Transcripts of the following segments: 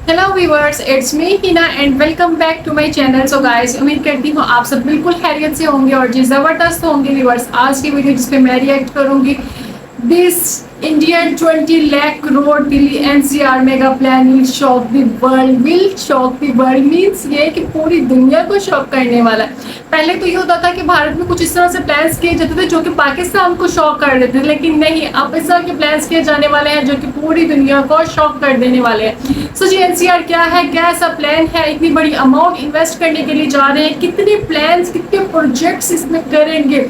Hello viewers, it's me Hina and welcome back to my channel. So guys, उम्मीद करती हूँ आप सब बिल्कुल खैरियत से होंगे और जी ज़बरदस्त होंगे। व्यूअर्स, आज की वीडियो जिस पे मैं रिएक्ट करूँगी, this Indian 20 lakh crore Delhi NCR mega plan will shock the world. Will shock the world means ये कि पूरी दुनिया को शॉक करने वाला है। पहले तो ये होता था कि भारत में कुछ इस तरह से प्लान्स किए जाते थे जो कि पाकिस्तान को शॉक कर देते थे, लेकिन नहीं, अब इस तरह के प्लान्स किए जाने वाले हैं जो कि पूरी दुनिया को शॉक कर देने वाले हैं। सो जी, एनसीआर क्या है, क्या ऐसा प्लान है, इतनी बड़ी अमाउंट इन्वेस्ट करने के लिए जा रहे हैं, कितने प्लान्स, कितने प्रोजेक्ट्स इसमें करेंगे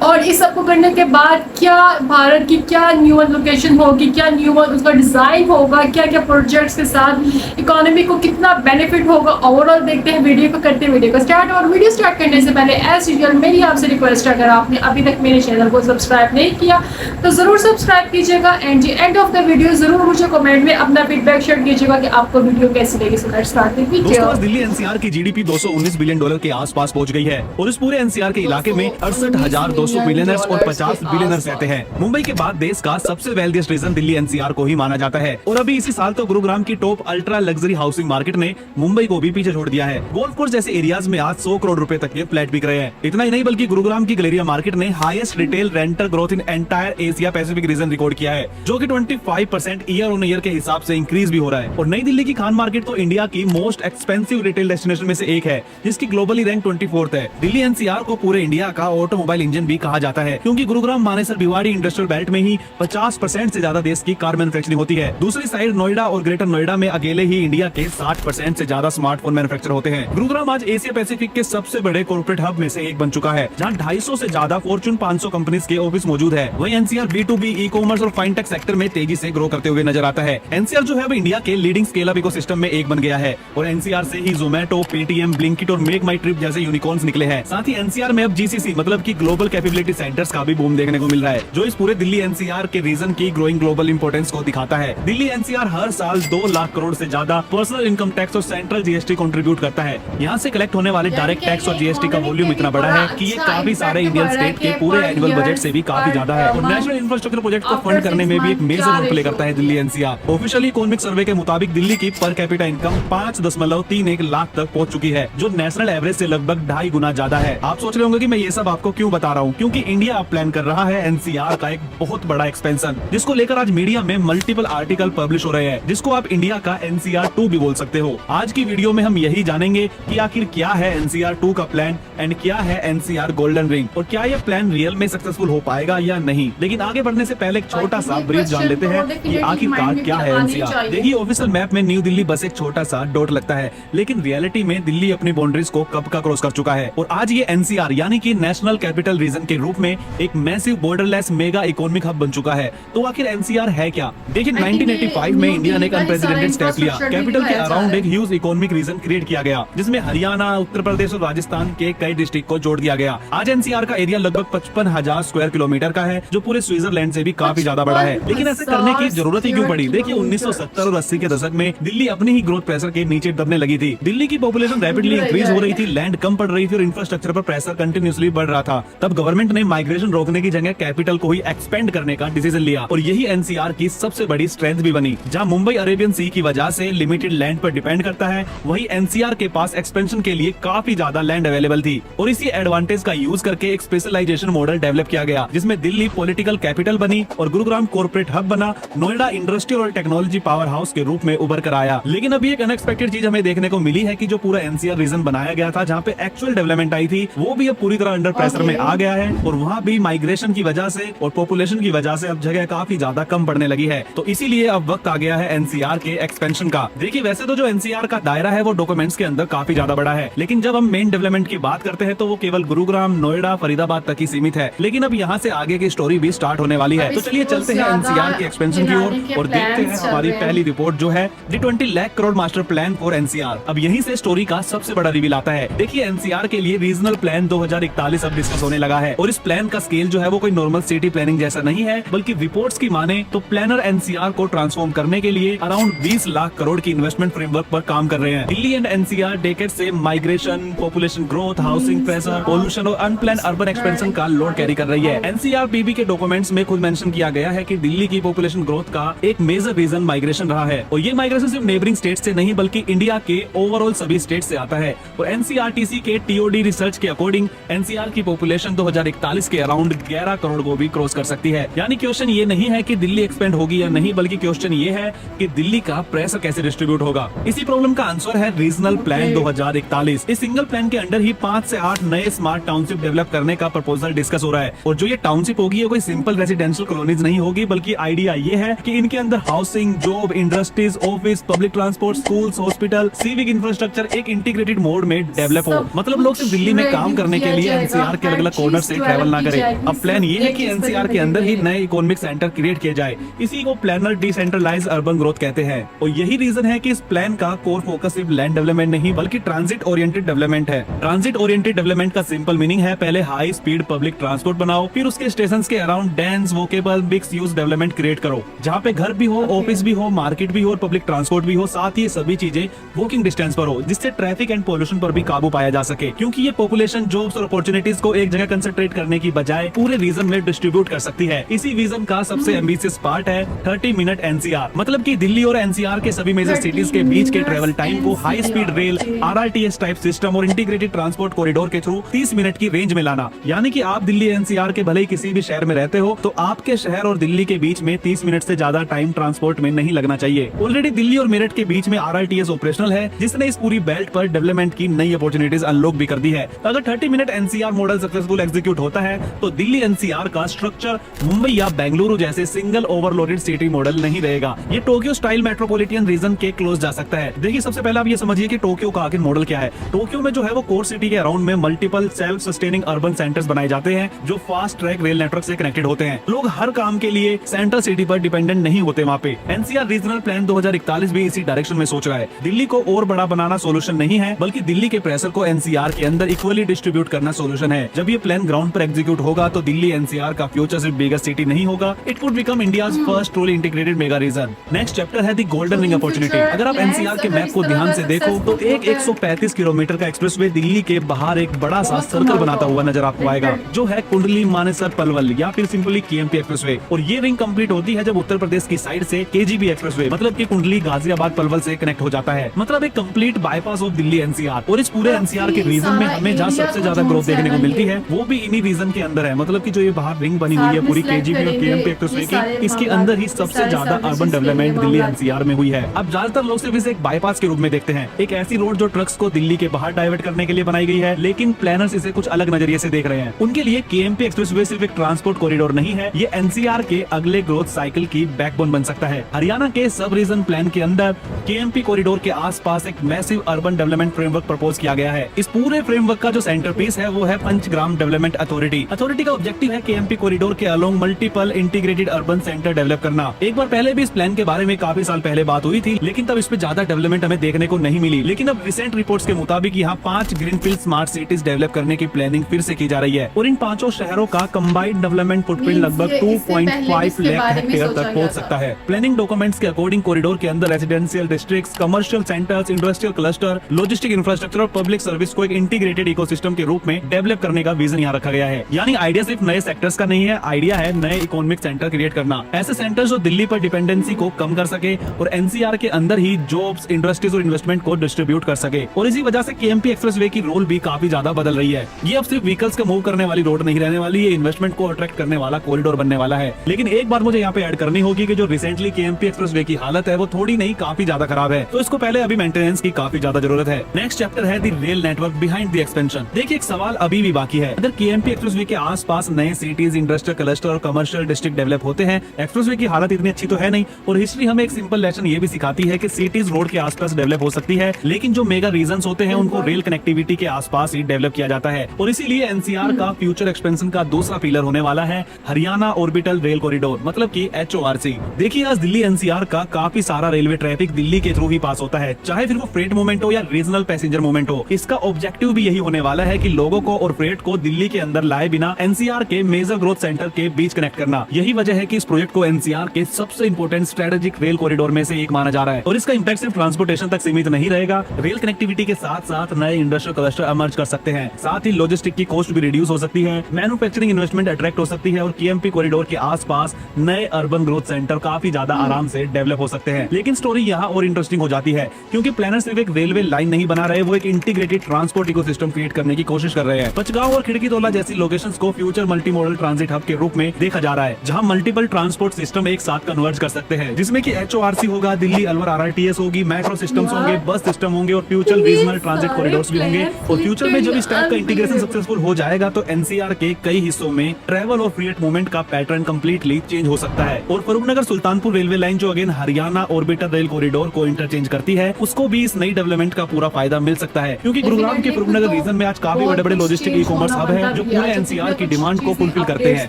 और इस सबको करने के बाद क्या भारत की क्या न्यू लोकेशन होगी, क्या न्यू उसका डिजाइन होगा, क्या क्या प्रोजेक्ट्स के साथ इकोनॉमी को कितना बेनिफिट होगा, ओवरऑल देखते हैं वीडियो को, करते हैं वीडियो को स्टार्ट। और वीडियो स्टार्ट करने से पहले एज यूजुअल मेरी आपसे रिक्वेस्ट है, अगर आपने अभी तक मेरे चैनल को सब्सक्राइब नहीं किया तो जरूर सब्सक्राइब कीजिएगा एंड जी एंड ऑफ द वीडियो जरूर मुझे कमेंट में अपना फीडबैक शेयर कीजिएगा कि आपको वीडियो कैसी लगी। So let's start the video. दोस्तों, दिल्ली एनसीआर की जीडीपी 219 बिलियन डॉलर के आसपास पहुंच गई है और इस पूरे एनसीआर के इलाके में 68,200 बिलियनर्स और 50 बिलियनर्स रहते हैं। मुंबई के बाद देश का सबसे वेल्थिएस्ट रीजन दिल्ली एनसीआर को ही माना जाता है और अभी इसी साल तो गुरुग्राम की top ultra luxury housing market ने मुंबई को भी पीछे छोड़ दिया है। गोल्फ कोर्स जैसे एरियाज में आज 100 करोड़ रुपए तक के फ्लैट बिक रहे हैं। इतना ही नहीं बल्कि गुरुग्राम की गलेरिया मार्केट ने highest retail rental growth in entire Asia Pacific region record किया है, जो कि 25% ईयर ऑन ईयर के हिसाब से इंक्रीज भी हो रहा है। और नई दिल्ली की खान मार्केट तो इंडिया की मोस्ट एक्सपेंसिव रिटेल डेस्टिनेशन में से एक है, जिसकी ग्लोबली रैंक 24th है। दिल्ली एनसीआर को पूरे इंडिया का ऑटोमोबाइल इंजन भी कहा जाता है, क्योंकि गुरुग्राम मानेसर भिवाड़ी इंडस्ट्रियल बेल्ट में ही 50% से ज्यादा देश की कार मैन्युफैक्चरिंग होती है। दूसरी साइड नोएडा और ग्रेटर नोएडा में अकेले ही इंडिया के 60% से ज्यादा स्मार्टफोन मैन्युफैक्चर होते हैं। गुरुग्राम आज एशिया पैसिफिक के सबसे बड़े कॉर्पोरेट हब में से एक बन चुका है, जहां 250 से ज्यादा फॉर्च्यून 500 कंपनीज के ऑफिस मौजूद है। वहीं एनसीआर B2B, ई कॉमर्स और फाइनटेक सेक्टर में तेजी से ग्रो करते हुए नजर आता है। एनसीआर जो है वो इंडिया के लीडिंग स्केल अप इकोसिस्टम में एक बन गया है और एनसीआर से ही जोमेटो, पेटीएम, ब्लिंकिट और मेक माई ट्रिप जैसे यूनिकॉर्न्स निकले हैं। साथ ही एनसीआर में अब जीसीसी मतलब की ग्लोबल कैपेबिलिटी सेंटर्स का भी बूम देखने को मिल रहा है, जो इस पूरे दिल्ली एनसीआर के रीजन की ग्रोइंग ग्लोबल इंपोर्टेंस को दिखाता है। दिल्ली एनसीआर हर साल 2 लाख करोड़ से ज्यादा पर्सनल इनकम टैक्स और सेंट्रल जीएसटी कंट्रीब्यूट करता है। यहाँ से कलेक्ट होने वाले डायरेक्ट टैक्स और जीएसटी का वॉल्यूम इतना बड़ा है कि ये काफी सारे इंडियन स्टेट के पूरे एनुअल बजट से भी काफी ज्यादा है और नेशनल इंफ्रास्ट्रक्चर प्रोजेक्ट को फंड करने में भी एक मेजर रोल प्ले करता है Delhi NCR. Officially economic survey के मुताबिक दिल्ली की पर कैपिटा इनकम 5.31 लाख तक पहुंच चुकी है, जो नेशनल एवरेज से लगभग 2.5 गुना ज्यादा है। आप सोच रहे होंगे कि मैं ये सब आपको क्यों बता रहा हूँ, क्योंकि इंडिया अब प्लान कर रहा है एनसीआर का एक बहुत बड़ा एक्सपेंशन, जिसको लेकर आज मीडिया में मल्टीपल आर्टिकल पब्लिश हो रहे हैं, जिसको आप इंडिया का एनसीआर 2 भी बोल सकते हो। आज की वीडियो में हम यही जानेंगे कि आखिर क्या है एनसीआर 2 का प्लान एंड क्या है एनसीआर गोल्डन रिंग और क्या यह प्लान रियल में सक्सेसफुल हो पाएगा या नहीं। लेकिन आगे बढ़ने से पहले एक छोटा सा ब्रीफ जान लेते हैं कि आखिरकार क्या है एनसीआर। देखिए, ऑफिशियल मैप में न्यू दिल्ली बस एक छोटा सा डॉट लगता है, लेकिन रियलिटी में दिल्ली अपनी बाउंड्रीज को कब का क्रॉस कर चुका है और आज ये एनसीआर यानी कि नेशनल कैपिटल रीजन के रूप में एक massive borderless mega economic hub बन चुका है। तो आखिर एनसीआर है क्या? देखिए, 1985 में इंडिया ने एक अनप्रेसिडेंटेड स्टेप लिया। कैपिटल के अराउंड एक ह्यूज इकोनॉमिक रीजन क्रिएट किया गया, जिसमें हरियाणा, उत्तर प्रदेश और राजस्थान के कई डिस्ट्रिक्ट को जोड़ दिया गया। आज एनसीआर का एरिया लगभग 55,000 स्क्वायर किलोमीटर का है, जो पूरे स्विट्जरलैंड से भी काफी ज्यादा बड़ा है। लेकिन ऐसे करने की जरूरत ही क्यों पड़ी? देखिए, 1970 और 80 के दशक में दिल्ली अपनी ही ग्रोथ प्रेशर के नीचे दबने लगी थी। दिल्ली की पॉपुलेशन रैपिडली इंक्रीज हो रही थी, लैंड कम पड़ रही थी और इंफ्रास्ट्रक्चर पर प्रेशर कंटिन्यूसली बढ़ रहा था। तब गवर्नमेंट ने माइग्रेशन रोकने की जगह कैपिटल को ही एक्सपेंड करने का डिसीजन लिया और यही एनसीआर की सबसे बड़ी स्ट्रेंथ भी बनी। जहां मुंबई अरेबियन सी की वजह से लिमिटेड लैंड पर डिपेंड करता है, वही एनसीआर के पास एक्सपेंशन के लिए काफी ज्यादा लैंड अवेलेबल थी और इसी एडवांटेज का यूज करके एक स्पेशलाइजेशन मॉडल डेवलप किया गया, जिसमें दिल्ली पॉलिटिकल कैपिटल बनी और गुरुग्राम कॉर्पोरेट हब बना, नोएडा इंडस्ट्रियल और टेक्नोलॉजी पावर हाउस के रूप में उभर कर आया। लेकिन अभी एक अनएक्सपेक्टेड चीज हमें देखने को मिली है कि जो पूरा एनसीआर रीजन बनाया गया था, जहाँ पे एक्चुअल डेवलपमेंट आई थी, वो भी अब पूरी तरह अंडर प्रेशर में आ गया है और वहाँ भी माइग्रेशन की वजह से और पॉपुलेशन की वजह से अब जगह काफी ज्यादा कम पड़ने लगी है। तो इसीलिए अब वक्त आ गया है एनसीआर के एक्सपेंशन का। देखिए, वैसे तो जो एनसीआर का दायरा है वो डॉक्यूमेंट्स के अंदर काफी ज्यादा बड़ा है, लेकिन जब हम मेन डेवलपमेंट की बात करते हैं तो वो केवल गुरुग्राम, नोएडा, फरीदाबाद तक ही सीमित है। लेकिन अब यहाँ से आगे की स्टोरी भी स्टार्ट होने वाली है। तो चलिए चलते हैं एनसीआर के एक्सपेंशन की ओर और देखते हैं हमारी पहली रिपोर्ट जो है the 20 lakh crore master plan for NCR. अब यहीं से स्टोरी का सबसे बड़ा रिवील आता है। देखिए, एनसीआर के लिए रीजनल प्लान 2041 अब डिस्कस होने लगा है। है। और इस प्लान का स्केल जो है वो कोई नॉर्मल सिटी प्लानिंग जैसा नहीं है, बल्कि रिपोर्ट्स की माने तो प्लानर एनसीआर को ट्रांसफॉर्म करने के लिए अराउंड 20 लाख करोड़ की इन्वेस्टमेंट फ्रेमवर्क पर काम कर रहे हैं। दिल्ली एंड एनसीआर डेकेड से migration, population growth, housing pressure, pollution और अनप्लान अर्बन एक्सपेंशन का लोड कैरी कर रही है। एनसीआरबीबी के डॉक्यूमेंट्स में खुद मेंशन किया गया है कि दिल्ली की पॉपुलेशन ग्रोथ का एक मेजर रीजन माइग्रेशन रहा है, और ये माइग्रेशन सिर्फ नेबरिंग स्टेट से नहीं बल्कि इंडिया के ओवरऑल सभी स्टेट से आता है। और एनसीआरटीसी के टीओडी रिसर्च के अकॉर्डिंग एनसीआर की पॉपुलेशन 2041 के अराउंड 11 करोड़ को भी क्रॉस कर सकती है। यानी क्वेश्चन ये नहीं है कि दिल्ली एक्सपेंड होगी या नहीं, बल्कि क्वेश्चन ये है कि दिल्ली का प्रेशर कैसे डिस्ट्रीब्यूट होगा। इसी प्रॉब्लम का आंसर है रीजनल प्लान 2041। इस सिंगल प्लान के अंडर ही 5 से 8 नए स्मार्ट टाउनशिप डेवलप करने का प्रपोजल डिस्कस हो रहा है। और जो ये टाउनशिप होगी ये कोई सिंपल रेजिडेंशियल कॉलोनीज नहीं होगी, बल्कि आइडिया ये है कि इनके अंदर housing, job, industries, office, public transport, schools, hospital, civic infrastructure एक इंटीग्रेटेड मोड में डेवलप हो। मतलब लोग सिर्फ दिल्ली में काम करने के लिए एनसीआर के अलग अलग कॉर्नर से ट्रैवल ना करें। अब प्लान ये है कि एनसीआर के अंदर ही नए इकोनॉमिक सेंटर क्रिएट किए जाए। इसी को प्लानर डिसेंट्रलाइज अर्बन ग्रोथ कहते हैं। और यही रीजन है कि इस प्लान का कोर फोकस सिर्फ लैंड डेवलपमेंट नहीं बल्कि ट्रांजिट ओरिएंटेड डेवलपमेंट है। ट्रांजिट ओरिएंटेड डेवलपमेंट का सिंपल मीनिंग है पहले हाई स्पीड पब्लिक ट्रांसपोर्ट बनाओ, फिर उसके स्टेशन के around dense walkable mix use development create करो, जहाँ पे घर भी हो, ऑफिस भी हो, मार्केट भी हो और पब्लिक ट्रांसपोर्ट भी हो, साथ ही सभी चीजें वॉकिंग डिस्टेंस पर हो, जिससे ट्रैफिक एंड पोल्यूशन पर भी काबू पाया जा सके। क्योंकि ये पॉपुलेशन जॉब्स और अपॉर्चुनिटीज को एक जगह कंसंट्रेट करने की बजाय पूरे रीजन में डिस्ट्रीब्यूट कर सकती है। इसी विजन का सबसे एम्बिशियस पार्ट है 30 मिनट एनसीआर। मतलब कि दिल्ली और एनसीआर के सभी मेजर सिटीज के बीच के ट्रेवल टाइम को high speed rail, RRTS type system और इंटीग्रेटेड ट्रांसपोर्ट कॉरिडोर के थ्रू 30 मिनट की रेंज में लाना। यानी कि आप दिल्ली एनसीआर के भले ही किसी भी शहर में रहते हो तो आपके शहर और दिल्ली के बीच में 30 मिनट से ज्यादा टाइम ट्रांसपोर्ट में नहीं लगना चाहिए। ऑलरेडी दिल्ली और मेरठ के बीच में आरआरटीएस ऑपरेशनल है, जिसने इस पूरी बेल्ट पर डेवलपमेंट की नई अपॉर्चुनिटीज अनलॉक भी कर दी है। अगर 30 minute NCR model successful execute होता है तो दिल्ली एनसीआर का स्ट्रक्चर मुंबई या बेंगलुरु जैसे सिंगल ओवरलोडेड सिटी मॉडल नहीं रहेगा। ये टोक्यो स्टाइल मेट्रोपॉलिटन रीजन के क्लोज जा सकता है। देखिए सबसे पहले आप ये समझिए कि टोक्यो का आखिर मॉडल क्या है। टोक्यो में जो है वो कोर सिटी के अराउंड में multiple self sustaining urban centres बनाए जाते हैं जो फास्ट ट्रैक रेल नेटवर्क से कनेक्टेड होते हैं। लोग हर काम के लिए सेंट्रल सिटी पर डिपेंडेंट नहीं होते वहाँ पे। एनसीआर रीजनल प्लान 2041 भी इसी डायरेक्शन में सोच रहा है। दिल्ली को और बड़ा बनाना सोल्यूशन नहीं है, बल्कि दिल्ली के प्रेशर को एनसीआर के अंदर इक्वली डिस्ट्रीब्यूट करना सोल्यूशन है। जब ये प्लान ग्राउंड पर एग्जीक्यूट होगा तो दिल्ली एनसीआर का फ्यूचर सिर्फ बिगर सिटी नहीं होगा, it could become India's first truly integrated mega region. Next chapter है द गोल्डन रिंग अपॉर्चुनिटी। अगर आप एनसीआर के मैप को ध्यान से देखो तो एक 135 किलोमीटर का एक्सप्रेसवे दिल्ली के बाहर एक बड़ा सा सर्कल बनाता हुआ नजर आपको आएगा, जो है कुंडली मानेसर पलवल या फिर सिंपली केएमपी एक्सप्रेसवे। और ये रिंग कंप्लीट होती है जब उत्तर प्रदेश की साइड से केजीबी एक्सप्रेसवे मतलब कि कुंडली गाजियाबाद पलवल से कनेक्ट हो जाता है। मतलब एक complete bypass of Delhi NCR. और इस पूरे एनसीआर के रीजन में हमें जहाँ सबसे ज्यादा ग्रोथ देखने को मिलती है वो भी इन्हीं रीजन के अंदर है। मतलब कि जो ये बाहर रिंग बनी हुई है पूरी केजीबी और केएमपी एक्सप्रेसवे की, इसके अंदर ही सबसे ज्यादा अर्बन डेवलपमेंट दिल्ली एनसीआर में हुई है। अब ज्यादातर लोग सिर्फ इसे एक बाईपास के रूप में देखते हैं, एक ऐसी रोड जो ट्रक्स को दिल्ली के बाहर डाइवर्ट करने के लिए बनाई गई है, लेकिन प्लानर्स इसे कुछ अलग नजरिए से देख रहे हैं। उनके लिए केएमपी एक्सप्रेसवे सिर्फ एक ट्रांसपोर्ट कॉरिडोर नहीं है, ये एनसीआर के अगले ग्रोथ साइकिल की बैकबोन बन सकता है। हरियाणा के सब रीजन प्लान के अंदर केएमपी कॉरिडोर के आसपास एक massive urban development framework propose किया गया है। इस पूरे फ्रेमवर्क का जो सेंटर पीस है वो है पंचग्राम डेवलपमेंट अथॉरिटी। अथॉरिटी का ऑब्जेक्टिव है केएमपी कॉरिडोर के along multiple integrated urban centre develop करना। एक बार पहले भी इस प्लान के बारे में काफी साल पहले बात हुई थी, लेकिन तब इस पे ज्यादा डेवलपमेंट हमें देखने को नहीं मिली। लेकिन अब रिसेंट रिपोर्ट्स के मुताबिक यहाँ 5 ग्रीनफील्ड स्मार्ट सिटीज डेवलप करने की प्लानिंग फिर से की जा रही है और इन 5 शहरों का कंबाइंड डेवलपमेंट फुटप्रिंट लगभग 2.5 लाख हेक्टेयर तक पहुंच सकता है। प्लानिंग डॉक्यूमेंट्स के अकॉर्डिंग कॉरिडोर के अंदर residential districts, commercial centres, industrial cluster, logistic infrastructure और पब्लिक सर्विस को एक इंटीग्रेटेड इकोसिस्टम के रूप में डेवलप करने का विजन यहाँ रखा गया है। यानी आइडिया सिर्फ नए सेक्टर्स का नहीं है, आइडिया है नए इकोनॉमिक सेंटर क्रिएट करना। ऐसे सेंटर्स जो दिल्ली पर डिपेंडेंसी को कम कर सके और एनसीआर के अंदर ही जॉब्स, इंडस्ट्रीज और इन्वेस्टमेंट को डिस्ट्रीब्यूट कर सके। और इसी वजह से केएमपी एक्सप्रेसवे की रोल भी काफी ज्यादा बदल रही है। ये अब सिर्फ व्हीकल्स को मूव करने वाली रोड नहीं रहने वाली, ये इन्वेस्टमेंट को अट्रैक्ट करने वाला कॉरिडोर बनने वाला है। लेकिन एक बात मुझे यहाँ पे ऐड करनी होगी कि जो रिसेंटली केएमपी एक्सप्रेसवे की हालत है वो थोड़ी नहीं काफी ज्यादा खराब है, तो इसको पहले अभी मेंटेनेंस की काफी ज्यादा जरूरत है। नेक्स्ट चैप्टर है the rail network behind the expansion. देखिए एक सवाल अभी भी बाकी है, अगर केएमपी एक्सप्रेसवे के आसपास नए सिटीज, इंडस्ट्रियल क्लस्टर और कमर्शियल डिस्ट्रिक्ट डेवलप होते हैं, एक्सप्रेसवे की हालत इतनी अच्छी तो है नहीं। और हिस्ट्री हमें एक सिंपल लेसन ये भी सिखाती है कि सिटीज रोड के आसपास डेवलप हो सकती है, लेकिन जो मेगा रीजन्स होते हैं उनको रेल कनेक्टिविटी के आसपास ही डेवलप किया जाता है। और इसीलिए एनसीआर का फ्यूचर एक्सपेंशन का दूसरा पिलर होने वाला है हरियाणा ऑर्बिटल रेल कॉरिडोर, मतलब कि HORC। देखिए आज दिल्ली एनसीआर का काफी सारा रेलवे ट्रैफिक दिल्ली के थ्रू ही पास होता है, चाहे फिर वो फ्रेट मूवमेंट हो या रीजनल पैसेंजर मूवमेंट हो। इसका ऑब्जेक्टिव भी यही होने वाला है कि लोगों को और फ्रेट को दिल्ली के अंदर लाए बिना एनसीआर के मेजर ग्रोथ सेंटर के बीच कनेक्ट करना। यही वजह है कि इस प्रोजेक्ट को एनसीआर के सबसे इंपोर्टेंट स्ट्रेटेजिक रेल कॉरिडोर में से एक माना जा रहा है। और इसका इंपैक्ट सिर्फ ट्रांसपोर्टेशन तक सीमित नहीं रहेगा, रेल कनेक्टिविटी के साथ साथ नए इंडस्ट्रियल क्लस्टर इमर्ज कर सकते हैं। साथ ही लॉजिस्टिक की कॉस्ट भी रिड्यूस हो सकती है, मैन्युफैक्चरिंग इन्वेस्टमेंट अट्रैक्ट हो सकती है और केएमपी कॉरिडोर के आसपास नए अर्बन ग्रोथ सेंटर काफी ज्यादा आराम से डेवलप हो सकते हैं। लेकिन स्टोरी यहाँ और इंटरेस्टिंग हो जाती है, क्योंकि प्लानर सिर्फ एक रेलवे लाइन नहीं बना रहे, वो एक इंटीग्रेटेड ट्रांसपोर्ट इकोसिस्टम क्रिएट करने की कोशिश कर रहे हैं। पचगांव और खिड़कीतोला जैसी लोकेशंस को future multi modal transit hub के रूप में देखा जा रहा है, जहां मल्टीपल ट्रांसपोर्ट सिस्टम एक साथ कन्वर्ज कर सकते हैं, जिसमें कि एचओआरसी होगा, दिल्ली अलवर आरआरटीएस होगी, मेट्रो सिस्टम्स होंगे, बस सिस्टम होंगे और फ्यूचर रीजनल ट्रांजिट कॉरिडोर्स भी होंगे। और फ्यूचर में जब इस टाइप का इंटीग्रेशन सक्सेसफुल हो जाएगा तो एनसीआर के कई हिस्सों में ट्रेवल और फ्रीट मूवमेंट का पैटर्न कंप्लीटली चेंज हो सकता है। और फरूखनगर सुल्तानपुर रेलवे लाइन जो again Haryana orbiter rail corridor को इंटरचेंज करती है, उसको भी इस नई डेवलपमेंट का पूरा फायदा मिल सकता है, क्योंकि गुरुग्राम के फरूखनगर रीजन में आज काफी बड़े बड़े लॉजिस्टिक ई कॉमर्स हब है जो पूरे एनसीआर की डिमांड को फुलफिल करते हैं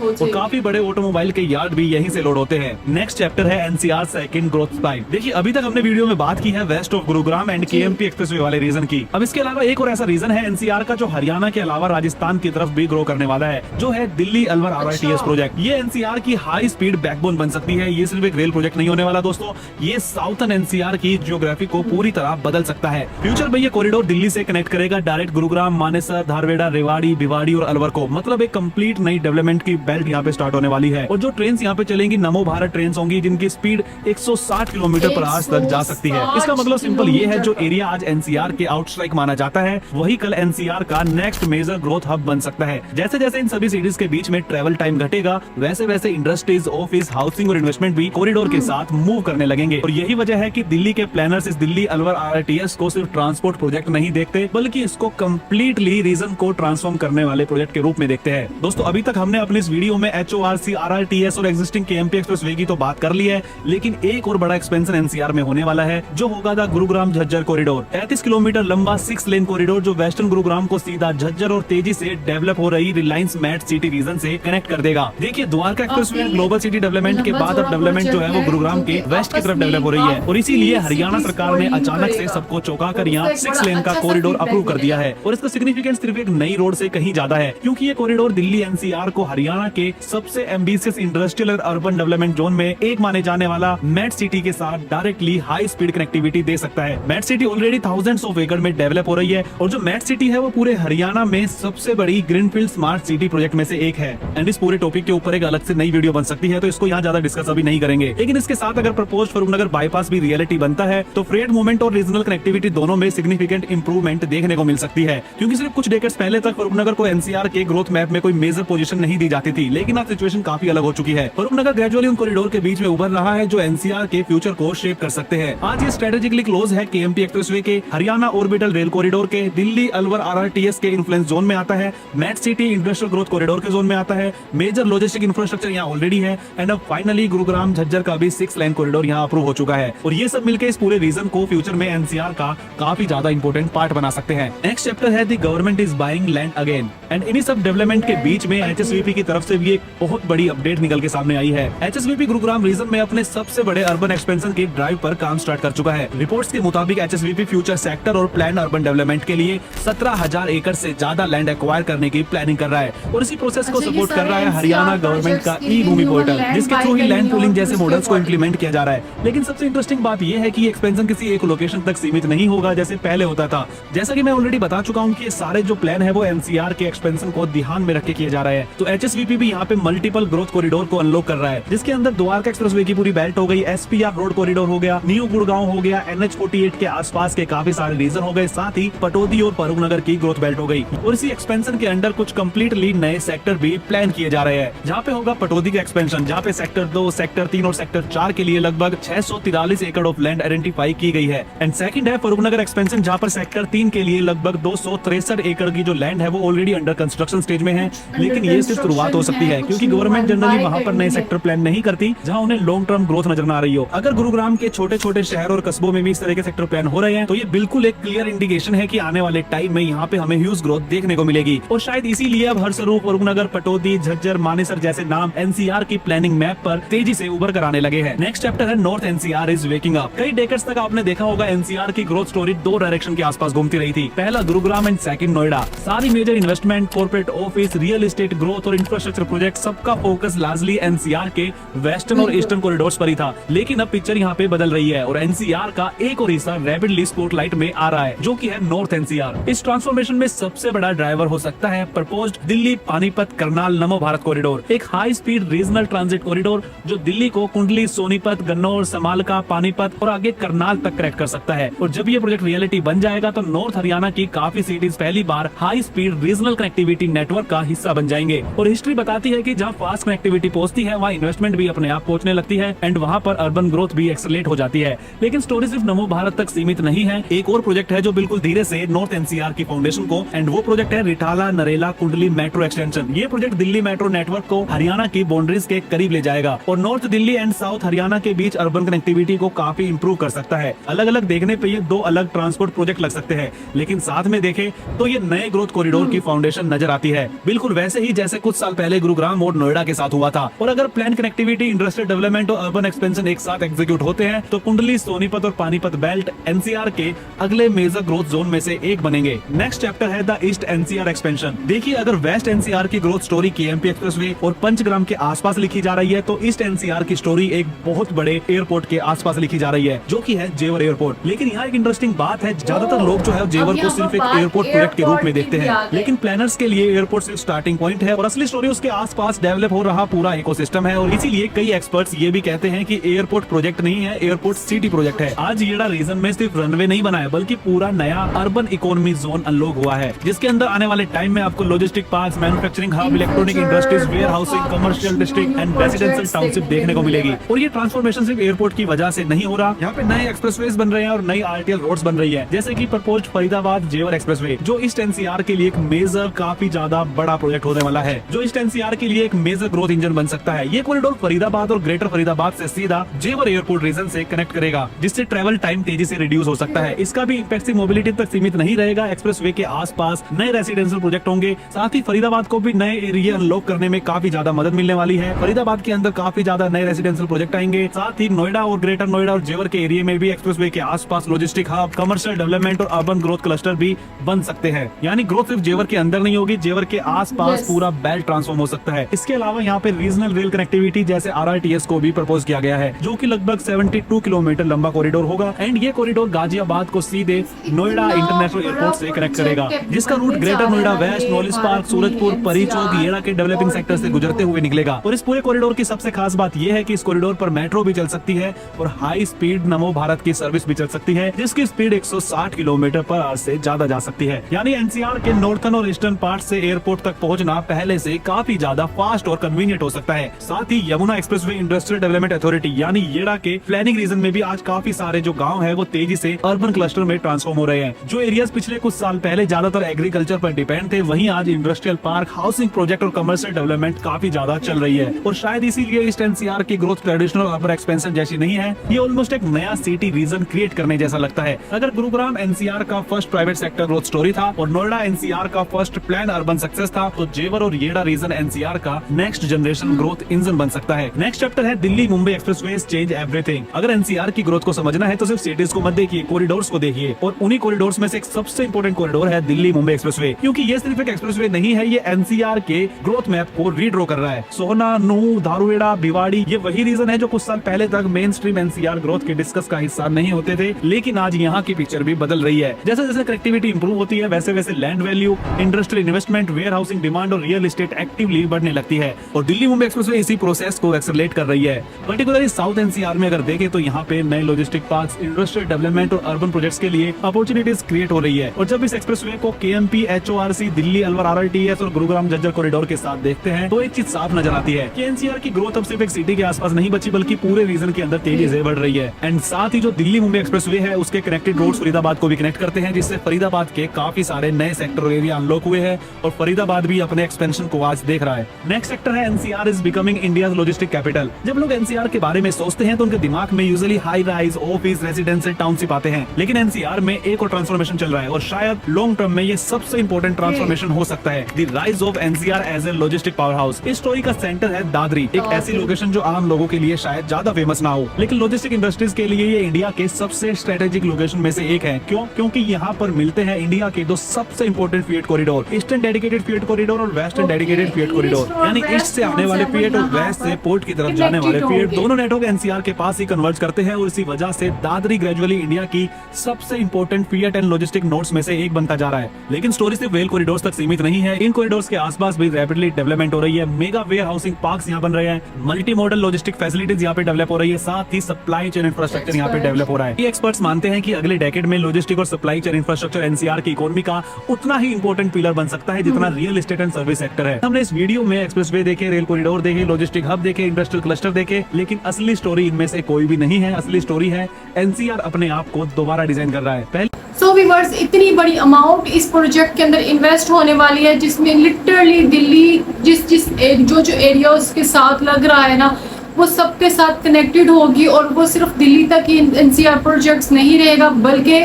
और काफी बड़े ऑटोमोबाइल के यार्ड भी यहीं से लोड होते हैं। नेक्स्ट चैप्टर है एनसीआर सेकंड ग्रोथ स्पाइक। देखिए अभी तक हमने वीडियो में बात की है west of Gurugram and KMP expressway वाले रीजन की। अब इसके अलावा एक और ऐसा रीजन है एनसीआर का जो हरियाणा के अलावा राजस्थान की तरफ भी ग्रो करने वाला है, जो है दिल्ली अलवर आरआरटीएस प्रोजेक्ट। ये एनसीआर की हाई स्पीड बैकबोन बन सकती है। ये सिर्फ एक रेल प्रोजेक्ट नहीं होने वाला दोस्तों, ये साउथर्न एनसीआर की जियोग्राफी को पूरी तरह बदल सकता है। फ्यूचर में ये कॉरिडोर दिल्ली से कनेक्ट करेगा डायरेक्ट गुरुग्राम, मानेसर, धारवेड़ा, रेवाड़ी, भिवाड़ी और अलवर को। मतलब एक कंप्लीट नई डेवलपमेंट की बेल्ट यहाँ पे स्टार्ट होने वाली है। और जो ट्रेन यहाँ पे चलेंगी नमो भारत ट्रेन होंगी, जिनकी स्पीड 160 किलोमीटर पर आवर तक जा सकती है। इसका मतलब सिंपल ये है, जो एरिया आज एनसीआर के आउटस्ट्राइक माना जाता है, वही कल एनसीआर का नेक्स्ट मेजर ग्रोथ हब बन सकता है। जैसे जैसे इन सभी सिटीज के बीच में ट्रेवल टाइम घटेगा, वैसे वैसे इंडस्ट्रीज, ऑफिस, हाउसिंग और इन्वेस्टमेंट भी कॉरिडोर के साथ मूव करने लगेंगे। और यही वजह है कि दिल्ली के प्लानर्स इस दिल्ली अलवर आरआरटीएस को सिर्फ ट्रांसपोर्ट प्रोजेक्ट नहीं देखते, बल्कि इसको कंप्लीटली रीजन को ट्रांसफॉर्म करने वाले प्रोजेक्ट के रूप में देखते हैं। दोस्तों अभी तक हमने अपने इस वीडियो में एचओआरसी, आरआरटीएस और एक्जिस्टिंग केएमपी एक्सप्रेसवे की तो बात कर ली है, लेकिन एक और बड़ा एक्सपेंशन एनसीआर में होने वाला है, जो होगा the Gurugram Jhajjar corridor. 33 kilometre लंबा 6 लेन कॉरिडोर जो वेस्टर्न गुरुग्राम को सीधा झज्जर और तेजी से डेवलप हो रही रिलायंस मेट सिटी रीजन से कनेक्ट कर देगा। देखिए Dwarka expressway global city development के बाद अब डेवलपमेंट जो है वो गुरुग्राम के वेस्ट की तरफ डेवलप हो रही है, और इसीलिए हरियाणा सरकार ने अचानक से सबको चौंका कर यहाँ 6 लेन का कॉरिडोर अप्रूव कर दिया है। और इसका सिग्निफिकेंस सिर्फ एक नई रोड से कहीं ज्यादा है, क्योंकि ये कॉरिडोर दिल्ली एनसीआर को हरियाणा के सबसे एम्बिशियस इंडस्ट्रियल और अर्बन डेवलपमेंट जोन में एक माने जाने वाला मेट सिटी के साथ डायरेक्टली हाई स्पीड कनेक्टिविटी दे सकता है। Met city already thousands of एकड़ में डेवलप हो रही है, और जो मेट सिटी है वो पूरे हरियाणा में सबसे बड़ी ग्रीनफील्ड स्मार्ट सिटी प्रोजेक्ट में से एक है। एंड इस पूरे टॉपिक के ऊपर एक अलग से नई वीडियो बन सकती है, तो इसको यहाँ ज्यादा डिस्कस अभी नहीं करेंगे। लेकिन इसके साथ अगर प्रपोज फरूखनगर बाईपास भी रियलिटी बनता है, तो फ्रेट मूवमेंट और रीजनल कनेक्टिविटी दोनों में सिग्निफिकेंट इंप्रूवमेंट देखने को मिल सकती है। क्योंकि सिर्फ कुछ डेकेड्स पहले तक फरूखनगर को एनसीआर के ग्रोथ मैप में कोई मेजर पोजीशन नहीं दी जाती थी, लेकिन अब सिचुएशन काफी अलग हो चुकी है। फरूखनगर ग्रेजुअली उन कॉरिडोर के बीच में उभर रहा है जो एनसीआर के फ्यूचर को शेप कर सकते हैं। आज ये स्ट्रेटेजिकली क्लोज है केएमपी एक्सप्रेसवे के, हरियाणा ऑर्बिटल रेल कॉरिडोर के, दिल्ली अलवर आरआरटीएस के इन्फ्लुएंस जोन में आता है, Met city industrial growth corridor के जोन में आता है, मेजर लॉजिस्टिक इंफ्रास्ट्रक्चर यहाँ ऑलरेडी है, एंड अब फाइनली गुरुग्राम झज्जर का भी 6 लेन कॉरिडोर यहाँ अप्रूव हो चुका है। और ये सब मिलकर इस पूरे रीजन को फ्यूचर में एनसीआर का काफी ज्यादा इंपॉर्टेंट पार्ट बना सकते हैं। नेक्स्ट चैप्टर है the government is buying land again. And इन्हीं सब डेवलपमेंट के बीच में एचएसवीपी की तरफ से भी एक बहुत बड़ी अपडेट निकल के सामने आई है। एचएसवीपी गुरुग्राम रीजन में अपने सबसे बड़े अर्बन एक्सपेंशन की ड्राइव पर काम स्टार्ट कर चुका है। रिपोर्ट्स के मुताबिक एचएसवीपी फ्यूचर सेक्टर और प्लान अर्बन डेवलपमेंट के लिए 17,000 एकड़ से ज्यादा लैंड एक्वायर करने की प्लानिंग कर रहा है, और इसी प्रोसेस को सपोर्ट कर रहा है हरियाणा गवर्नमेंट का ई भूमि पोर्टल, जिसके थ्रू ही लैंड पूलिंग जैसे मॉडल्स को इम्प्लीमेंट किया जा रहा है। लेकिन सबसे इंटरेस्टिंग बात यह है कि एक्सपेंशन किसी एक लोकेशन तक सीमित नहीं होगा जैसे पहले होता था। जैसा कि मैं ऑलरेडी बता चुका हूँ कि ये सारे जो प्लान है वो एनसीआर के एक्सपेंशन को ध्यान में रख के किए जा रहे हैं। तो एचएसवीपी भी यहाँ पे मल्टीपल ग्रोथ कॉरिडोर को अनलॉक कर रहा है, जिसके अंदर द्वारका एक्सप्रेसवे की पूरी बेल्ट हो गई, एसपीआर रोड कॉरिडोर हो गया, न्यू गुड़गांव हो गया, NH48 के आसपास के काफी सारे रीजन हो गए, साथ ही पटौदी और फरूखनगर की ग्रोथ बेल्ट हो गई। और इसी एक्सपेंशन के अंडर कुछ कंप्लीटली नए सेक्टर भी प्लान किए जा रहे हैं, जहाँ पे होगा पटौदी का एक्सपेंशन, जहाँ पे सेक्टर 2, सेक्टर 3 और सेक्टर 4 के लिए लगभग 643 एकड़ ऑफ लैंड आइडेंटिफाई की गई है। एंड सेकंड है फरूखनगर एक्सपेंशन, जहाँ पर सेक्टर 3 के लिए लगभग 263 एकड़ की जो लैंड है वो ऑलरेडी अंडर कंस्ट्रक्शन स्टेज में है। लेकिन ये सिर्फ शुरुआत हो सकती है, क्योंकि गवर्नमेंट जनरली वहाँ पर नए सेक्टर प्लान नहीं करती जहाँ उन्हें लॉन्ग टर्म ग्रोथ नजर न आ रही हो। अगर गुरुग्राम के छोटे छोटे शहर और कस्बों में भी इस तरह के सेक्टर प्लान हो रहे हैं, तो ये बिल्कुल एक क्लियर इंडिकेशन है कि आने वाले टाइम में यहाँ पे हमें ह्यूज ग्रोथ देखने को मिलेगी। और शायद इसीलिए अब हरसरूप, फरूखनगर, पटौदी, झज्जर, मानेसर जैसे नाम एनसीआर की प्लानिंग मैप पर तेजी से उभर कर आने लगे हैं। नेक्स्ट चैप्टर है north NCR is waking up. कई डेकेड्स तक आपने देखा होगा एनसीआर की ग्रोथ स्टोरी 2 डायरेक्शन के आसपास घूमती रही थी, पहला गुरुग्राम एंड सेकंड नोएडा। सारी major investment, corporate office, real estate growth और इंफ्रास्ट्रक्चर प्रोजेक्ट, सबका फोकस लार्जली एनसीआर के वेस्टर्न और ईस्टर्न कॉरिडोर्स पर ही था। लेकिन अब पिक्चर यहाँ पे बदल रही है और एनसीआर का एक और हिस्सा रैपिडली स्पॉटलाइट में आ रहा है, जो कि है नॉर्थ एनसीआर। इस ट्रांसफॉर्मेशन में सबसे बड़ा ड्राइवर हो सकता है प्रपोज्ड दिल्ली पानीपत करनाल नमो भारत कॉरिडोर, एक high speed regional transit corridor जो दिल्ली को कुंडली, सोनीपत, गन्नौर, समालका, पानीपत और आगे करनाल तक कनेक्ट कर सकता है। और जब ये प्रोजेक्ट रियलिटी बन जाएगा तो नॉर्थ हरियाणा की काफी सिटीज पहली बार high speed regional connectivity network का हिस्सा बन जाएंगे। और हिस्ट्री बताती है कि जहाँ फास्ट कनेक्टिविटी पहुंचती है वहाँ इन्वेस्टमेंट भी अपने आप पहुंचने लगती है एंड वहाँ पर अर्बन ग्रोथ भी एक्सेलरेट हो जाती है। लेकिन स्टोरी सिर्फ नमो भारत तक सीमित नहीं है। एक और प्रोजेक्ट है जो बिल्कुल धीरे से नॉर्थ एनसीआर की फाउंडेशन को, एंड वो प्रोजेक्ट है रिठाला नरेला कुंडली मेट्रो एक्सटेंशन। ये प्रोजेक्ट दिल्ली मेट्रो नेटवर्क को हरियाणा की बाउंड्रीज के करीब ले जाएगा और north Delhi and south Haryana के बीच अर्बन कनेक्टिविटी को काफी इंप्रूव कर सकता है। अलग अलग देखने पे ये दो अलग ट्रांसपोर्ट प्रोजेक्ट लग सकते हैं, लेकिन साथ में देखें तो ये नए ग्रोथ कॉरिडोर की फाउंडेशन नजर आती है, बिल्कुल वैसे ही जैसे कुछ साल पहले गुरुग्राम और नोएडा के साथ हुआ था। और अगर प्लान कनेक्टिविटी, इंडस्ट्रियल डेवलपमेंट और अर्बन एक्सपेंशन एक साथ एग्जीक्यूट होते हैं तो कुंडली, सोनीपत और पानीपत बेल्ट एनसीआर के अगले मेजर ग्रोथ जोन में से एक बनेंगे। नेक्स्ट चैप्टर है द ईस्ट एनसीआर एक्सपेंशन। देखिए, अगर वेस्ट एनसीआर की ग्रोथ स्टोरी केएमपी एक्सप्रेसवे और पंचग्राम के आसपास लिखी जा रही है तो ईस्ट एनसीआर की स्टोरी एक बहुत बड़े एयरपोर्ट के आसपास लिखी जा रही है, जो कि है जेवर एयरपोर्ट। लेकिन यहाँ एक इंटरेस्टिंग बात है, ज्यादातर लोग जो है जेवर को सिर्फ एक एयरपोर्ट प्रोजेक्ट के रूप में देखते हैं, लेकिन प्लानर्स के लिए एयरपोर्ट सिर्फ स्टार्टिंग पॉइंट है और असली स्टोरी उसके आसपास डेवलप हो रहा पूरा इकोसिस्टम है। और इसीलिए कई एक्सपर्ट्स ये भी कहते हैं कि एयरपोर्ट प्रोजेक्ट नहीं है, एयरपोर्ट सिटी प्रोजेक्ट है। आज येड़ा रीजन में सिर्फ रनवे नहीं बना है, बल्कि पूरा नया अर्बन इकोनॉमी जोन अनलॉक हुआ है, जिसके अंदर आने वाले टाइम में आपको logistic park, manufacturing hub, electronic industries, warehousing, commercial district and residential township देखने को मिलेगी। और ये ट्रांसफॉर्मेशन सिर्फ एयरपोर्ट की वजह से नहीं हो रहा, यहाँ पे नए एक्सप्रेसवेज बन रहे हैं और नई आरटीएल रोड्स बन रही है, जैसे कि प्रपोज्ड फरीदाबाद जेवर एक्सप्रेसवे, जो ईस्ट एनसीआर के लिए एक मेजर काफी ज्यादा बड़ा प्रोजेक्ट होने वाला है, जो ईस्ट एनसीआर के लिए एक मेजर ग्रोथ इंजन बन सकता है। ये कॉरिडोर फरीदाबाद और ग्रेटर फरीदाबाद से सीधा जेवर एयरपोर्ट रीजन से कनेक्ट करेगा, जिससे ट्रेवल टाइम तेजी से रिड्यूस हो सकता है। इसका भी इम्पैक्ट सिर्फ मोबिलिटी तक सीमित नहीं रहेगा, एक्सप्रेसवे के आसपास नए रेसिडेंशियल प्रोजेक्ट होंगे। साथ ही फरीदाबाद को भी नए एरिया अनलॉक करने में काफी ज्यादा मदद मिलने वाली है। फरीदाबाद के अंदर काफी ज्यादा नए रेसिडेंशियल प्रोजेक्ट आएंगे। साथ ही नोएडा और ग्रेटर नोएडा और जेवर के एरिया में भी एक्सप्रेसवे के आसपास लॉजिस्टिक हब, कमर्शियल डेवलपमेंट और अर्बन ग्रोथ क्लस्टर भी बन सकते हैं। यानी ग्रोथ सिर्फ जेवर के अंदर नहीं होगी, जेवर के आसपास पूरा बेल्ट ट्रांसफॉर्म हो सकता है। इसके अलावा यहाँ पे रीजनल रेल कनेक्टिविटी जैसे आरआरटीएस को भी प्रपोज किया गया है, जो कि लगभग 72 किलोमीटर लंबा कॉरिडोर होगा एंड ये कॉरिडोर गाजियाबाद को सीधे नोएडा इंटरनेशनल एयरपोर्ट से कनेक्ट करेगा, जिसका route greater Noida west, knowledge park, Surajpur, Pari Chowk, येड़ा के डेवलपिंग सेक्टर से गुजरते हुए निकलेगा। और इस पूरे कॉरिडोर की सबसे खास बात यह है कि इस कॉरिडोर पर मेट्रो भी चल सकती है और हाई स्पीड नमो भारत की सर्विस भी चल सकती है, जिसकी स्पीड 160 किलोमीटर पर आवर से ज्यादा जा सकती है। यानी एनसीआर के नॉर्थन और ईस्टर्न पार्ट से एयरपोर्ट तक पहुंचना पहले से काफी ज्यादा फास्ट और कन्वीनियंट हो सकता है। साथ ही Yamuna expressway industrial development authority यानी येड़ा के प्लानिंग रीजन में भी आज काफी सारे जो गांव है वो तेजी से अर्बन क्लस्टर में ट्रांसफॉर्म हो रहे हैं। जो एरियाज पिछले कुछ साल पहले ज्यादातर एग्रीकल्चर पर डिपेंड थे, वहीं आज इंडस्ट्रियल पार्क, हाउसिंग प्रोजेक्ट और कमर्शियल डेवलपमेंट काफी ज्यादा चल रही है। और शायद इसीलिए ईस्ट एनसीआर की ग्रोथ ट्रेडिशनल अर्बन एक्सपेंशन जैसी नहीं है, ये ऑलमोस्ट एक नया सिटी रीजन क्रिएट करने जैसा लगता है। अगर गुरुग्राम एनसीआर का first private sector growth story था और नोएडा एनसीआर का फर्स्ट प्लान अर्बन सक्सेस था, तो जेवर और येड़ा रीजन एनसीआर का नेक्स्ट जनरेशन ग्रोथ इंजन बन सकता है। नेक्स्ट चैप्टर है Delhi Mumbai expressways change everything. अगर एनसीआर की ग्रोथ को समझना है तो सिर्फ सिटीज को मत देखिए, कॉरिडोर्स को देखिए। और उन्हीं कॉरिडोर्स में से एक सबसे इंपोर्टेंट कॉरिडोर है दिल्ली मुंबई एक्सप्रेसवे, क्योंकि ये सिर्फ एक एक्सप्रेसवे नहीं है, ये एनसीआर के ग्रोथ मैप को रीड्रॉ कर रहा है। सोहना, नूह, धारूहेड़ा, भिवाड़ी ये वही रीजन है जो कुछ साल पहले तक मेन स्ट्रीम एनसीआर ग्रोथ के डिस्कस का हिस्सा नहीं होते थे, लेकिन आज यहाँ की पिक्चर भी बदल रही है। जैसे जैसे कनेक्टिविटी इंप्रूव होती है, वैसे वैसे land value, industrial investment, warehousing demand और रियल एस्टेट एक्टिवली बढ़ने लगती है और दिल्ली मुंबई एक्सप्रेसवे इसी प्रोसेस को एक्सेलरेट कर रही है। पर्टिकुलरली साउथ एनसीआर में अगर देखें तो यहाँ पे नए लॉजिस्टिक पार्क्स, इंडस्ट्रियल डेवलपमेंट और अर्बन प्रोजेक्ट्स के लिए अपॉर्चुनिटीज क्रिएट हो रही है। और जब इस एक्सप्रेसवे को केएमपी, एचओआरसी, दिल्ली अलवर आरआरटीएस और गुरुग्राम झज्जर कॉरिडोर के साथ देखते हैं तो एक चीज साफ नजर आती है कि एनसीआर की ग्रोथ अब सिर्फ एक सिटी के आसपास नहीं बची, बल्कि पूरे रीजन के अंदर तेजी से बढ़ रही है। एंड साथ ही जो दिल्ली मुंबई एक्सप्रेसवे है उसके कनेक्टेड रोड्स फरीदाबाद को भी कनेक्ट करते हैं, जिससे फरीदाबाद के काफी सारे नए सेक्टर एरिया अनलॉक हुए हैं और फरीदाबाद भी अपने एक्सपेंशन को आज देख रहा है। नेक्स्ट सेक्टर है NCR is becoming India's logistic capital. जब लोग एनसीआर के बारे में सोचते हैं तो उनके दिमाग में usually high rise, office, residential township आते हैं, लेकिन एनसीआर में एक और ट्रांसफॉर्मेशन चल रहा है और शायद लॉन्ग टर्म में ये सबसे इंपॉर्टेंट ट्रांसफॉर्मेशन हो सकता है, the rise of NCR as a logistic powerhouse. इस स्टोरी का सेंटर है दादरी, एक ऐसी लोकेशन जो आम लोगों के लिए शायद ज्यादा फेमस ना हो, लेकिन लॉजिस्टिक इंडस्ट्रीज के लिए ये इंडिया के सबसे स्ट्रेटेजिक लोकेशन में से एक है। क्यों? क्योंकि यहाँ पर मिलते हैं इंडिया के दो सबसे important freight corridor, east eastern dedicated freight corridor और वेस्टर्न डेडिकेटेड फ्रेट कॉरिडोर, यानी ईस्ट से आने वाले फ्रेट और वेस्ट से पोर्ट की तरफ जाने वाले फ्रेट दोनों नेटवर्क एनसीआर के पास ही कन्वर्ज करते हैं और इसी वजह से दादरी ग्रेजुअली इंडिया की सबसे important freight and logistic nodes में से एक बनता जा रहा है। लेकिन स्टोरी सिर्फ रेल कॉरिडोर्स तक सीमित नहीं है, इन कॉरिडोर्स के आसपास भी रैपिडली डेवलपमेंट हो रही है। मेगा वेयर हाउसिंग पार्क्स यहाँ बन रहे हैं, मल्टी मॉडल लॉजिस्टिक फैसिलिटीज यहाँ पे डेवलप हो रही है, साथ ही सप्लाई चेन इंफ्रास्ट्रक्चर यहाँ पे डेवलप हो रहा है। ये एक्सपर्ट्स मानते हैं कि अगले डेकेड में लॉजिस्टिक और सप्लाई चेन इंफ्रास्ट्रक्चर एनसीआर की इकोनॉमी का उतना ही इंपॉर्टेंट पिलर बन सकता है जितना real estate and service sector है। हमने इस वीडियो में एक्सप्रेसवे देखे, रेल कॉरिडोर देखे, लॉजिस्टिक हब देखे, इंडस्ट्रियल क्लस्टर देखे, लेकिन असली स्टोरी इनमें से कोई भी नहीं है। असली स्टोरी है एनसीआर अपने आप को दोबारा डिजाइन कर रहा है। पहले सो व्यूअर्स, इतनी बड़ी अमाउंट इस प्रोजेक्ट के अंदर इन्वेस्ट होने वाली है जिसमें लिटरली दिल्ली जो एरिया उसके साथ लग रहा है ना, वो सबके साथ कनेक्टेड होगी। और वो सिर्फ दिल्ली तक ही एनसीआर प्रोजेक्ट्स नहीं रहेगा, बल्कि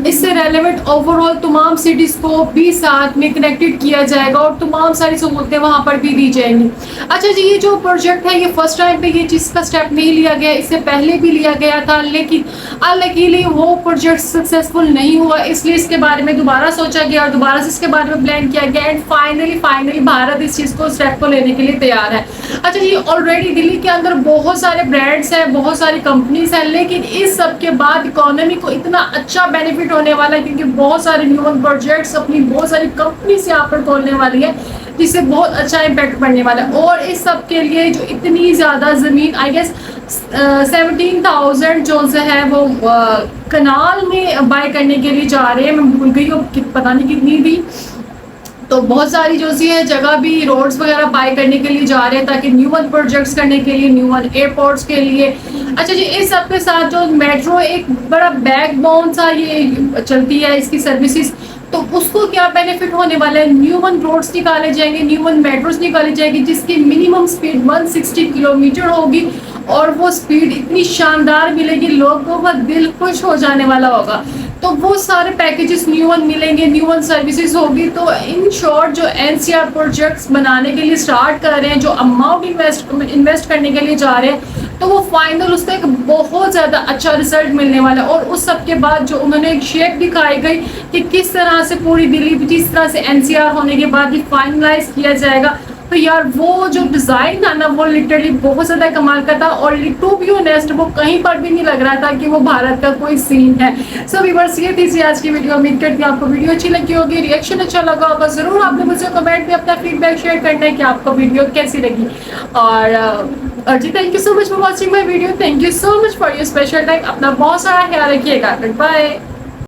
इससे रेलेवेंट ओवरऑल तमाम सिटीज को भी साथ में कनेक्टेड किया जाएगा और तमाम सारी सहूलतें वहाँ पर भी दी जाएंगी। अच्छा जी, ये जो प्रोजेक्ट है ये फर्स्ट टाइम पे ये चीज़ का स्टेप नहीं लिया गया, इससे पहले भी लिया गया था, लेकिन अनलकीली वो प्रोजेक्ट सक्सेसफुल नहीं हुआ, इसलिए इसके बारे में दोबारा सोचा गया और दोबारा से इसके बारे में प्लान किया गया एंड फाइनली भारत इस चीज़ को स्टेप को लेने के लिए तैयार है। अच्छा जी, ऑलरेडी दिल्ली के अंदर बहुत सारे ब्रांड्स हैं, बहुत सारी कंपनीज हैं, लेकिन इस सब के बाद इकोनॉमी को इतना अच्छा बेनिफिट होने वाला है क्योंकि बहुत सारे न्यू प्रोजेक्ट्स अपनी बहुत सारी कंपनीज यहाँ पर खोलने वाली है जिससे बहुत अच्छा इम्पैक्ट पड़ने वाला है। और इस सब के लिए जो इतनी ज़्यादा ज़मीन आई गेस 17,000 जो से है वो कनाल में बाय करने के लिए जा रहे हैं, मैं भूल गई हूँ पता नहीं कितनी थी। तो बहुत सारी जो सी है जगह भी रोड्स वगैरह बाय करने के लिए जा रहे हैं ताकि न्यू वन प्रोजेक्ट्स करने के लिए, न्यू वन एयरपोर्ट्स के लिए। अच्छा जी, इस सब के साथ जो मेट्रो एक बड़ा बैकबोन सा ये चलती है इसकी सर्विसेज, तो उसको क्या बेनिफिट होने वाला है, न्यू वन रोड्स निकाले जाएंगे, न्यू वन मेट्रोस निकाली जाएगी जिसकी मिनिमम स्पीड 160 किलोमीटर होगी और वो स्पीड इतनी शानदार मिलेगी, लोगों का दिल खुश हो जाने वाला होगा। तो वो सारे पैकेजेस न्यू वन मिलेंगे, न्यू वन सर्विसेज होगी। तो इन शॉर्ट जो एनसीआर प्रोजेक्ट्स बनाने के लिए स्टार्ट कर रहे हैं, जो अमाउंट इन्वेस्ट करने के लिए जा रहे हैं, तो वो फाइनल उसका एक बहुत ज़्यादा अच्छा रिजल्ट मिलने वाला है। और उस सब के बाद जो उन्होंने एक शेप दिखाई गई कि किस तरह से पूरी दिल्ली जिस तरह से एनसीआर होने के बाद ये फाइनलाइज किया जाएगा, तो यार वो जो डिज़ाइन था ना वो लिटरली बहुत ज़्यादा कमाल का था। और टू बी ऑनेस्ट वो कहीं पर भी नहीं लग रहा था कि वो भारत का कोई सीन है। सो व्यूअर्स, ये थी आज की वीडियो। उम्मीद करती हूँ आपको वीडियो अच्छी लगी होगी, रिएक्शन अच्छा लगा होगा। ज़रूर आपने मुझसे कमेंट में अपना फीडबैक शेयर करना है कि आपको वीडियो कैसी लगी। और जी, thank you so much for watching my video. Thank you so much for your special time. अपना बहुत सारा ख्याल रखिएगा। बाय।